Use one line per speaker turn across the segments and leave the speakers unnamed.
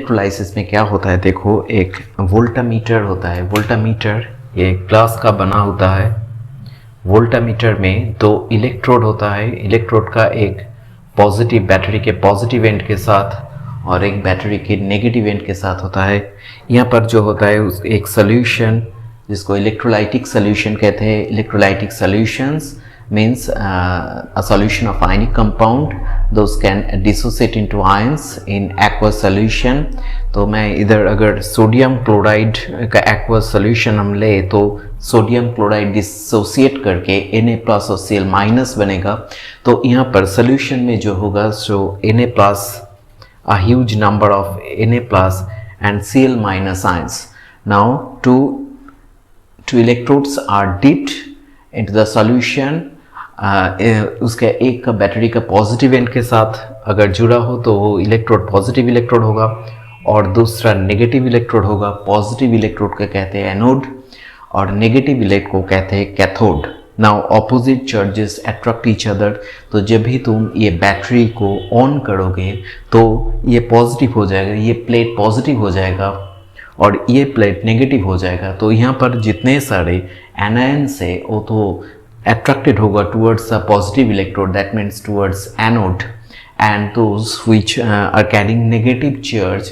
Electrolysis में क्या होता है, देखो एक वोल्टामीटर होता है। वोल्टामीटर ये ग्लास का बना होता है। वोल्टामीटर में दो इलेक्ट्रोड होता है। इलेक्ट्रोड का एक पॉजिटिव बैटरी के पॉजिटिव एंड के साथ और एक बैटरी के नेगेटिव एंड के साथ होता है। यहाँ पर जो होता है उस एक सोल्यूशन जिसको इलेक्ट्रोलाइटिक सोल्यूशन कहते हैं। Electrolytic solutions means a solution of ionic compound, those can dissociate into ions in aqueous solution। तो मैं इधर अगर सोडियम क्लोराइड का aqueous solution हम ले तो सोडियम क्लोराइड डिसोसिएट करके Na प्लस और Cl माइनस बनेगा। तो यहाँ पर सोल्यूशन में जो होगा सो Na plus a huge number of Na plus and Cl minus ions। Now two electrodes are dipped into the solution। उसके एक का बैटरी का पॉजिटिव एंड के साथ अगर जुड़ा हो तो वो इलेक्ट्रोड पॉजिटिव इलेक्ट्रोड होगा और दूसरा नेगेटिव इलेक्ट्रोड होगा। पॉजिटिव इलेक्ट्रोड को कहते हैं एनोड और नेगेटिव इलेक्ट्रोड को कहते हैं cathode. Now opposite charges attract each other. तो जब भी तुम ये बैटरी को ऑन करोगे तो ये पॉजिटिव हो जाएगा, ये प्लेट पॉजिटिव हो जाएगा और ये प्लेट नेगेटिव हो जाएगा। तो यहाँ पर जितने सारे एनायंस है वो तो attracted होगा towards the positive electrode, that means towards anode, and those which are carrying negative charge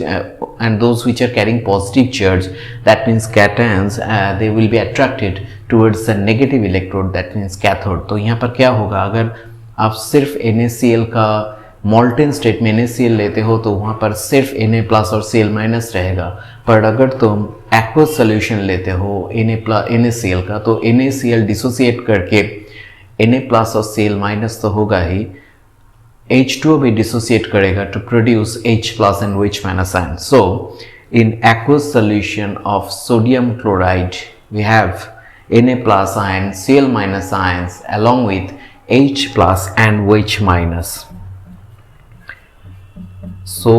and those which are carrying positive charge, that means cations, they will be attracted towards the negative electrode, that means cathode। तो यहाँ पर क्या होगा, अगर आप सिर्फ NaCl का molten state में NaCl लेते हो तो वहाँ पर सिर्फ Na प्लस और Cl माइनस रहेगा। पर अगर तुम एक्वस सोल्यूशन लेते हो NaCl का तो NaCl डिसोसिएट करके Na प्लस और Cl माइनस तो होगा ही, H2O भी डिसोसिएट करेगा to produce H plus and OH minus ion. So in aqueous solution of sodium chloride we have Na plus ion, Cl minus ions along with H plus and OH minus। So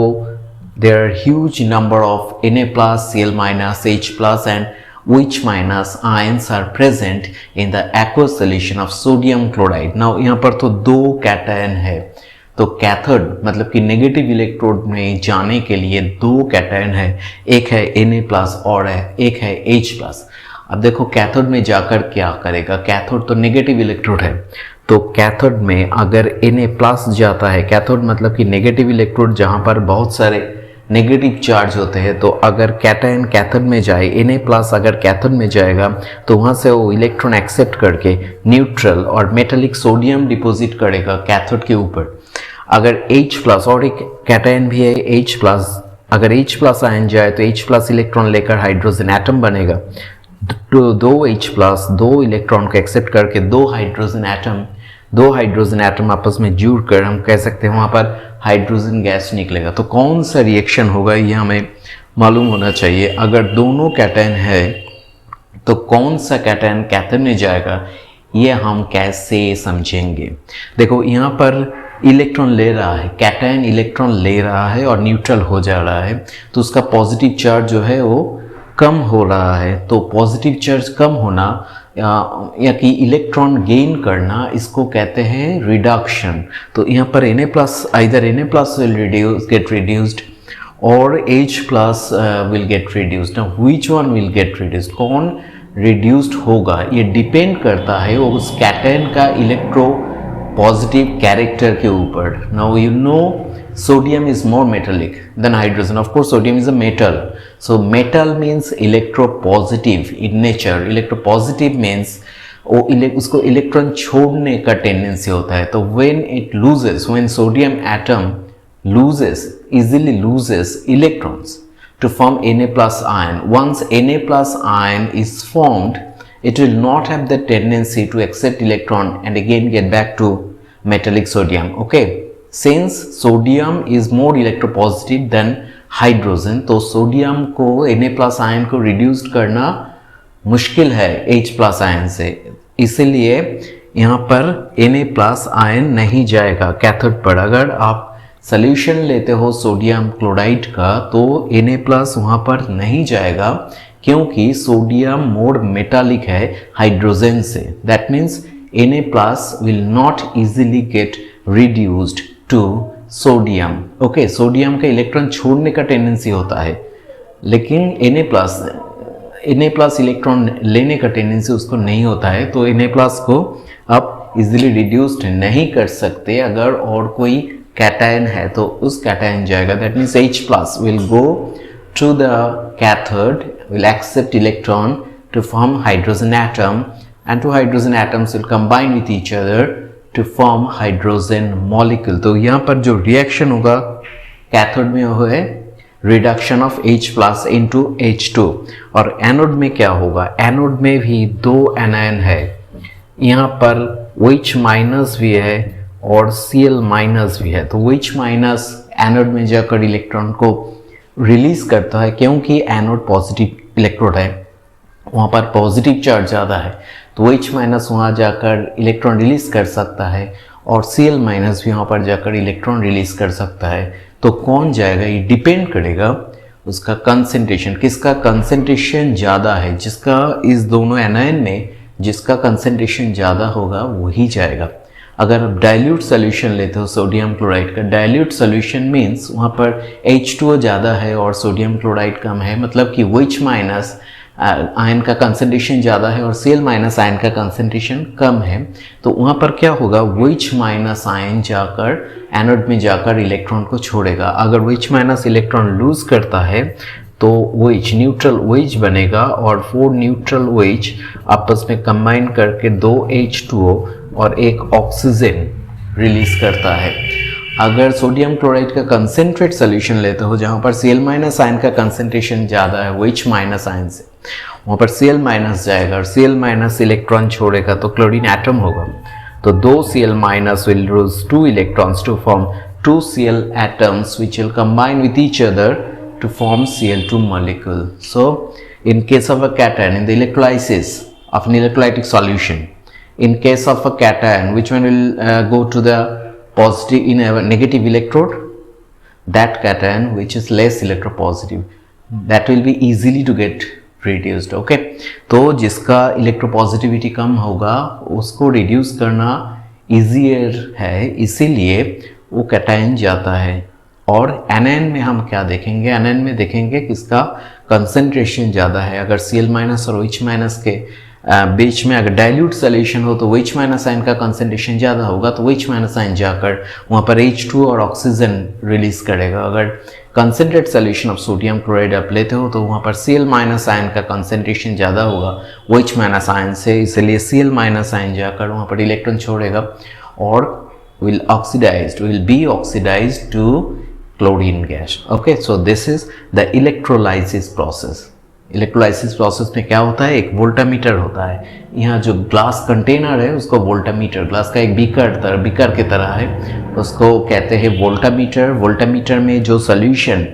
there are huge number of Na plus, Cl minus, H plus and OH minus ions are present in the aqueous solution of sodium chloride। Now यहाँ पर तो दो cation है, तो cathode मतलब कि negative electrode में जाने के लिए दो कैटायन है, एक है Na प्लस और एक है H प्लस। अब देखो कैथोड में जाकर क्या करेगा, कैथोड तो नेगेटिव इलेक्ट्रोड है तो कैथोड में अगर Na प्लस जाता है, कैथोड मतलब कि नेगेटिव इलेक्ट्रोड जहाँ पर बहुत सारे नेगेटिव चार्ज होते हैं, तो अगर कैटायन कैथोड में जाए, Na प्लस अगर कैथोड में जाएगा तो वहाँ से वो इलेक्ट्रॉन एक्सेप्ट करके न्यूट्रल और मेटालिक सोडियम डिपॉजिट करेगा कैथोड के ऊपर। अगर H प्लस और एक कैटायन भी है H प्लस, अगर H प्लस आयन जाए तो H प्लस इलेक्ट्रॉन लेकर हाइड्रोजन एटम बनेगा। तो दो H प्लस दो इलेक्ट्रॉन को एक्सेप्ट करके दो हाइड्रोजन एटम आपस में जुड़कर हम कह सकते हैं वहाँ पर हाइड्रोजन गैस निकलेगा। तो कौन सा रिएक्शन होगा ये हमें मालूम होना चाहिए। अगर दोनों कैटायन है तो कौन सा कैटायन कैथोड में जाएगा ये हम कैसे समझेंगे। देखो यहाँ पर इलेक्ट्रॉन ले रहा है, कैटायन इलेक्ट्रॉन ले रहा है और न्यूट्रल हो जा रहा है तो उसका पॉजिटिव चार्ज जो है वो कम हो रहा है। तो पॉजिटिव चार्ज कम होना या कि इलेक्ट्रॉन गेन करना इसको कहते हैं रिडक्शन। तो यहाँ पर Na plus either Na plus will get reduced और H plus will get reduced. Now which one will get reduced, कौन रिड्यूस्ड होगा ये डिपेंड करता है उस कैटायन का इलेक्ट्रो पॉजिटिव कैरेक्टर के ऊपर। Now you know sodium is more metallic than hydrogen, of course sodium is a metal, so metal means electropositive in nature। electropositive means उसको इलेक्ट्रॉन छोड़ने का टेंडेंसी होता है। तो when sodium atom easily loses electrons to form Na plus ion, once Na plus ion is formed it will not have the tendency to accept electron and again get back to metallic sodium। okay, since sodium is more electropositive than hydrogen तो sodium को Na plus ion को reduce करना मुश्किल है H plus ion से, इसीलिए यहाँ पर Na प्लस आयन नहीं जाएगा कैथोड पर। अगर आप सॉल्यूशन लेते हो सोडियम क्लोराइड का तो Na प्लस वहाँ पर नहीं जाएगा क्योंकि सोडियम मोर मेटालिक है हाइड्रोजन से। That means Na plus will not easily get reduced to sodium. Okay, sodium का इलेक्ट्रॉन छोड़ने का टेंडेंसी होता है, लेकिन Na प्लस इलेक्ट्रॉन लेने का टेंडेंसी उसको नहीं होता है। तो Na प्लस को आप इजीली रिड्यूस्ड नहीं कर सकते। अगर और कोई कैटायन है तो उस कैटायन जाएगा, that means H plus will go to the cathode, will accept electron to form hydrogen atom, and two hydrogen atoms will combine with each other to form hydrogen molecule। तो यहाँ पर जो reaction होगा cathode में वो है reduction of H plus into H2, और anode में क्या होगा, एनोड में भी दो एनायन है, यहाँ पर OH माइनस भी है और Cl माइनस भी है। तो OH माइनस एनोड में जाकर इलेक्ट्रॉन को रिलीज करता है, क्योंकि एनोड पॉजिटिव इलेक्ट्रोड है, वहाँ पर पॉजिटिव चार्ज ज़्यादा है, तो OH माइनस वहाँ जाकर इलेक्ट्रॉन रिलीज कर सकता है और Cl माइनस भी वहाँ पर जाकर इलेक्ट्रॉन रिलीज कर सकता है। तो कौन जाएगा, ये डिपेंड करेगा उसका कंसेंट्रेशन, किसका कंसेंट्रेशन ज़्यादा है, जिसका इस दोनों एनायन में जिसका कंसेंट्रेशन ज़्यादा होगा वही जाएगा। अगर आप डाइल्यूट सोल्यूशन लेते हो सोडियम क्लोराइड का, डाइल्यूट सोल्यूशन मीन्स वहाँ पर H2O ज़्यादा है और सोडियम क्लोराइड कम है, मतलब कि OH माइनस आयन का कंसेंट्रेशन ज़्यादा है और Cl माइनस आयन का कंसेंट्रेशन कम है। तो वहाँ पर क्या होगा, OH माइनस आयन जाकर एनोड में जाकर इलेक्ट्रॉन को छोड़ेगा। अगर OH माइनस इलेक्ट्रॉन लूज करता है तो OH न्यूट्रल OH बनेगा और 4 न्यूट्रल OH आपस में कंबाइन करके 2 H2O और एक ऑक्सीजन रिलीज करता है। अगर सोडियम क्लोराइड का कंसेंट्रेट सोल्यूशन लेते हो जहाँ पर Cl माइनस आयन का कंसेंट्रेशन ज़्यादा है OH माइनस आयन से, वहाँ पर Cl माइनस जाएगा और Cl माइनस इलेक्ट्रॉन छोड़ेगा तो क्लोरीन एटम होगा। तो 2 Cl minus will lose 2 electrons to form 2 Cl atoms which will combine with each other to form Cl2 molecule. So in case of a cation, in the electrolysis of an electrolytic solution, in case of a cation, which one will go to the positive in a negative electrode? That cation which is less electropositive, that will be easily to get reduced। Okay, तो जिसका electropositivity कम होगा उसको reduce करना easier है, इसीलिए वो cation जाता है। और एनायन में हम क्या देखेंगे, एनायन में देखेंगे किसका कंसंट्रेशन ज़्यादा है। अगर Cl माइनस और OH माइनस के बीच में अगर डाइल्यूट सोल्यूशन हो तो OH माइनस आयन का कंसंट्रेशन ज़्यादा होगा, तो OH माइनस आयन जाकर वहाँ पर H2 और ऑक्सीजन रिलीज करेगा। अगर concentrate solution of sodium chloride आप लेते हो तो वहाँ पर Cl माइनस आयन का कंसंट्रेशन ज़्यादा होगा OH माइनस आयन से, इसलिए Cl माइनस आयन जाकर वहाँ पर इलेक्ट्रॉन छोड़ेगा और will be oxidized to chlorine gas। Okay, so this is the electrolysis process। Electrolysis process में क्या होता है, एक वोल्टामीटर होता है। यहाँ जो ग्लास कंटेनर है उसको वोल्टामीटर, ग्लास का एक बीकर की तरह है, उसको कहते हैं वोल्टामीटर। वोल्टामीटर में जो सोल्यूशन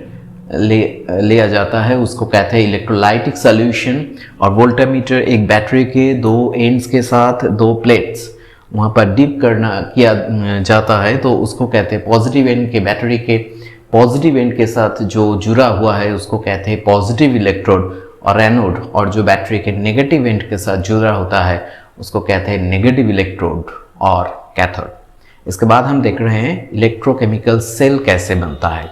लिया जाता है उसको कहते हैं इलेक्ट्रोलाइटिक सोल्यूशन। और वोल्टामीटर एक बैटरी के 2 एंड्स के साथ 2 प्लेट्स वहाँ पर डिप किया जाता है, तो उसको कहते हैं पॉजिटिव एंड के, बैटरी के पॉजिटिव एंड के साथ जो जुड़ा हुआ है उसको कहते हैं पॉजिटिव इलेक्ट्रोड और एनोड, और जो बैटरी के नेगेटिव एंड के साथ जुड़ा होता है उसको कहते हैं नेगेटिव इलेक्ट्रोड और कैथोड। इसके बाद हम देख रहे हैं इलेक्ट्रोकेमिकल सेल कैसे बनता है।